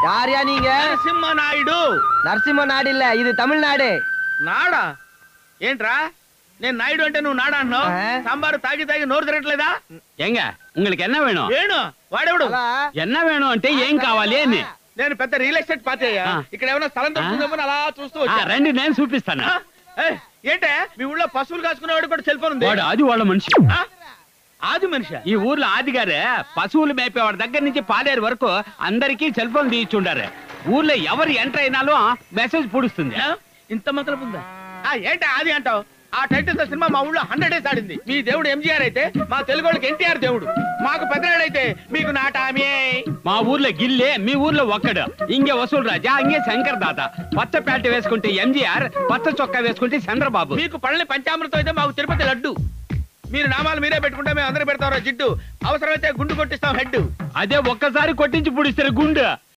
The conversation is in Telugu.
யாரையா நீங்க? నరసింహ నాయుడు. నరసింహ నాయుడు இல்ல, ఇది తమిళనాడు. నాడా ఏంట్రా? నేను నాయుడు అంటే నువ్వు నాడా అన్నావు. సాంబారు తాగి తాగి నోరు తిరగట్లేదా? ఎంగ உங்களுக்கு என்ன வேணும்? వేణు వాడెవడు? என்ன வேணும் అంటే ఏం కావాలి అని. నేను పెద్ద రియల్ ఎస్టేట్ పార్టీ అయ్యా. ఇక్కడ ఏమైనా స్థలం దొరుకుతుందేమో అలా చూస్తూ వచ్చా. రండి నేను చూపిస్తాను. ఏంటే మీ ఊళ్ళో పశువులు కాసుకునేవాడు కూడా సెల్ ఫోన్ ఉంది? అది వాళ్ళ మనిషి. ఆది మనిషి ఈ ఊర్లో ఆదిగారు పశువులు మేపేవాడి దగ్గర నుంచి పాలేరు వరకు అందరికీ సెల్ ఫోన్ తీయిచ్చుండారు. ఊర్లో ఎవరు ఎంటర్ అయినాలో మెసేజ్ పొడుస్తుంది. ఇంత మతలబు ఉందా? ఏంటి ఆది అంటావు? ఆ టైటిల్ తో సినిమా మా ఊళ్ళో 100 days ఆడింది. మీ దేవుడు ఎంజీఆర్ అయితే మా తెలుగు వాళ్ళకి ఎన్టీఆర్ దేవుడు. మాకు పెద్దనాడైతే మీకు నాటామే. మా ఊర్లో గిల్లే, మీ ఊర్లో ఒక్కడు. ఇంగే వసూలు రాజా, ఇంగే శంకర్ దాత. పచ్చ ప్యాంట్ వేసుకుంటే ఎంజీఆర్, పచ్చ చొక్కా వేసుకుంటే చంద్రబాబు. మీకు పళ్ళని పంచామృతం అయితే మాకు తిరుపతి లడ్డు. మీరు నామాలు మీరే పెట్టుకుంటే మేము అందరూ పెడతాం జిడ్డు. అవసరమైతే గుండు కొట్టిస్తాం హెడ్. అదే ఒక్కసారి కొట్టించి పుడిస్తారు గుండు.